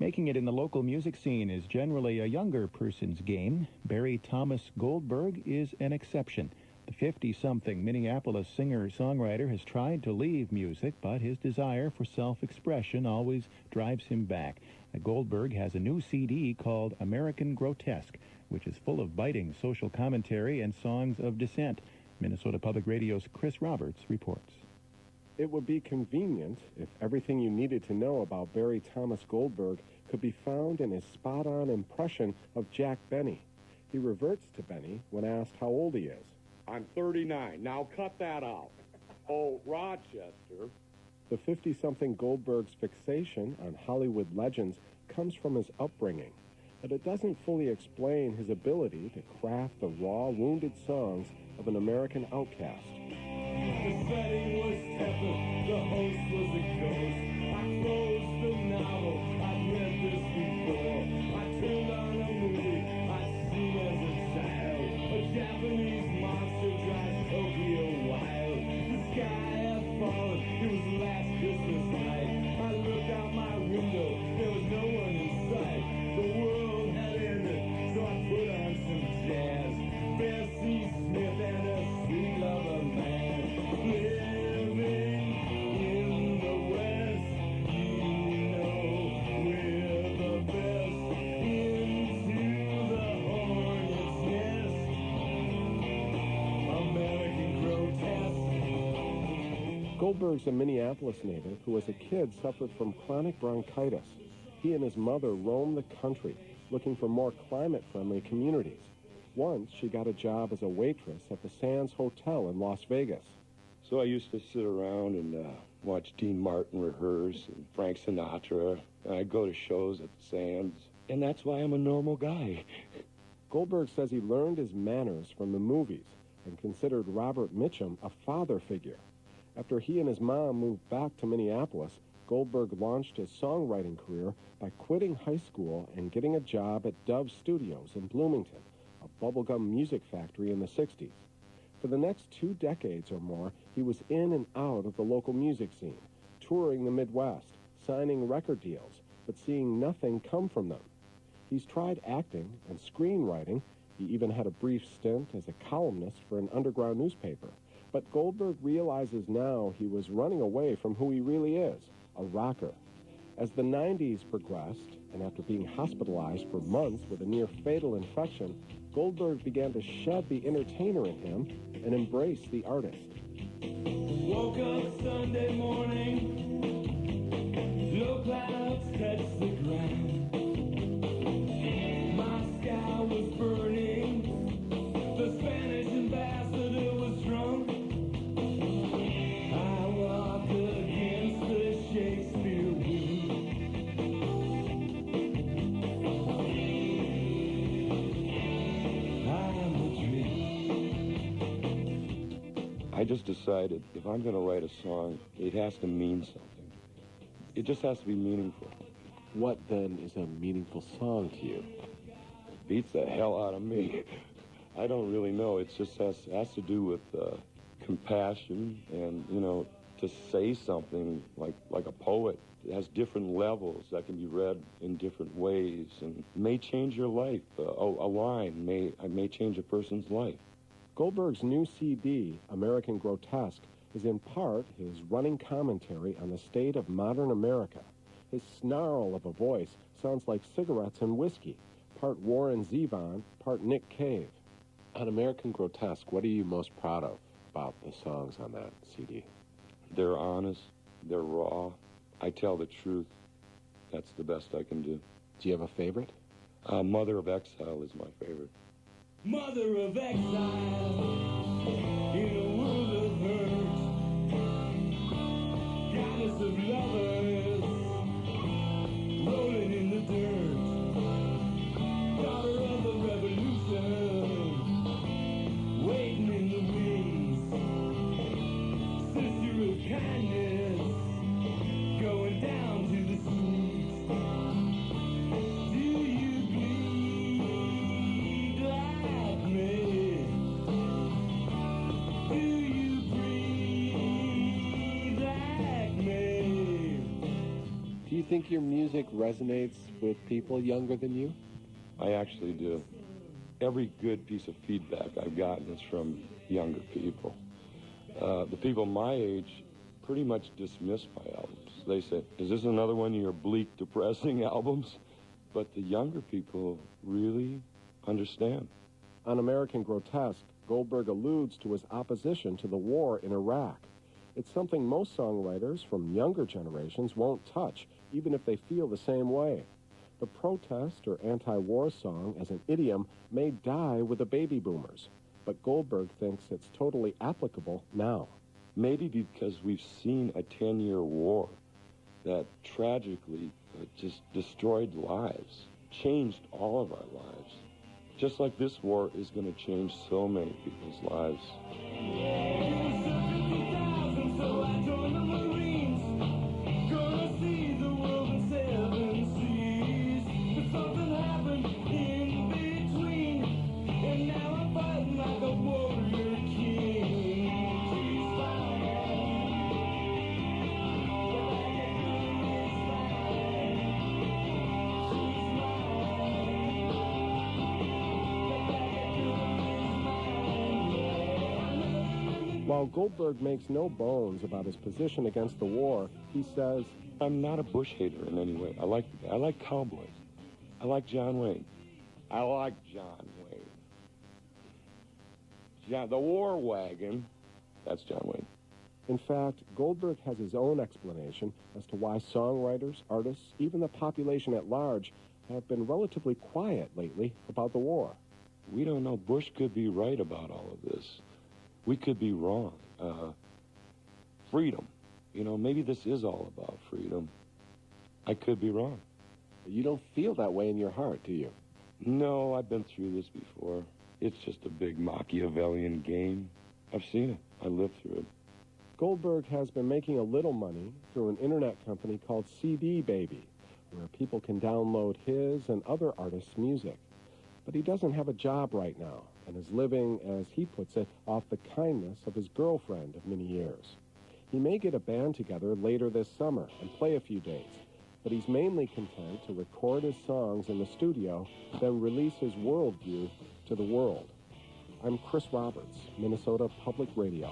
Making it in the local music scene is generally a younger person's game. Barry Thomas Goldberg is an exception. The 50-something Minneapolis singer-songwriter has tried to leave music, but his desire for self-expression always drives him back. Goldberg has a new CD called American Grotesque, which is full of biting social commentary and songs of dissent. Minnesota Public Radio's Chris Roberts reports. It would be convenient if everything you needed to know about Barry Thomas Goldberg could be found in his spot-on impression of Jack Benny. He reverts to Benny when asked how old he is. I'm 39. Now cut that out. Oh, Rochester. The 50-something Goldberg's fixation on Hollywood legends comes from his upbringing, but it doesn't fully explain his ability to craft the raw, wounded songs of an American outcast. The setting was tepid, the host was a ghost. I closed the novel, I've read this before. I turned on a movie I'd seen as a child. A Japanese monster drives Tokyo wild. The sky had fallen, it was last Christmas night. I looked out my window, there was no one in sight. The world had ended, so I put on some jazz. Bessie Smith and a sweet lover man. Living in the West, you know we're the best. Into the hornet's nest, American Grotesque. Goldberg's a Minneapolis native who as a kid suffered from chronic bronchitis. He and his mother roamed the country looking for more climate-friendly communities. Once, she got a job as a waitress at the Sands Hotel in Las Vegas. So I used to sit around and watch Dean Martin rehearse and Frank Sinatra. And I'd go to shows at the Sands. And that's why I'm a normal guy. Goldberg says he learned his manners from the movies and considered Robert Mitchum a father figure. After he and his mom moved back to Minneapolis, Goldberg launched his songwriting career by quitting high school and getting a job at Dove Studios in Bloomington, a bubblegum music factory in the 60s. For the next 2 decades or more, he was in and out of the local music scene, touring the Midwest, signing record deals, but seeing nothing come from them. He's tried acting and screenwriting. He even had a brief stint as a columnist for an underground newspaper. But Goldberg realizes now he was running away from who he really is, a rocker. As the 90s progressed, and after being hospitalized for months with a near-fatal infection, Goldberg began to shed the entertainer in him and embrace the artist. Woke up Sunday morning, low clouds touched the ground. My sky was burning, the Spanish ambassador was drunk. I walked against the Shakespeare wind. I just decided if I'm going to write a song, it has to mean something. It just has to be meaningful. What, then, is a meaningful song to you? It beats the hell out of me. I don't really know. It just has to do with compassion and, to say something like a poet. It has different levels that can be read in different ways and may change your life. A line may change a person's life. Goldberg's new CD, American Grotesque, is in part his running commentary on the state of modern America. His snarl of a voice sounds like cigarettes and whiskey, part Warren Zevon, part Nick Cave. On American Grotesque, what are you most proud of about the songs on that CD? They're honest, they're raw. I tell the truth. That's the best I can do. Do you have a favorite? Mother of Exile is my favorite. Mother of exile, in a world of hurt, goddess of lovers, rolling in the dirt, daughter of the revolution, waiting in the wings, sister of kindness, going down to the streets. Do you bleed like me? Do you breathe like me? think your music resonates with people younger than you? I actually do. Every good piece of feedback I've gotten is from younger people. The people my age pretty much dismiss my albums. They say, is this another one of your bleak, depressing albums? But the younger people really understand. On American Grotesque, Goldberg alludes to his opposition to the war in Iraq. It's something most songwriters from younger generations won't touch, even if they feel the same way. The protest or anti-war song as an idiom may die with the baby boomers, but Goldberg thinks it's totally applicable now. Maybe because we've seen a 10-year war that tragically just destroyed lives, changed all of our lives. Just like this war is going to change so many people's lives. While Goldberg makes no bones about his position against the war, he says, I'm not a Bush hater in any way. I like cowboys. I like John Wayne. I like John Wayne. The war wagon, that's John Wayne. In fact, Goldberg has his own explanation as to why songwriters, artists, even the population at large, have been relatively quiet lately about the war. We don't know. Bush could be right about all of this. We could be wrong. Freedom. You know, maybe this is all about freedom. I could be wrong. You don't feel that way in your heart, do you? No, I've been through this before. It's just a big Machiavellian game. I've seen it. I lived through it. Goldberg has been making a little money through an internet company called CD Baby, where people can download his and other artists' music. But he doesn't have a job right now and is living, as he puts it, off the kindness of his girlfriend of many years. He may get a band together later this summer and play a few dates, but he's mainly content to record his songs in the studio, then release his worldview to the world. I'm Chris Roberts, Minnesota Public Radio.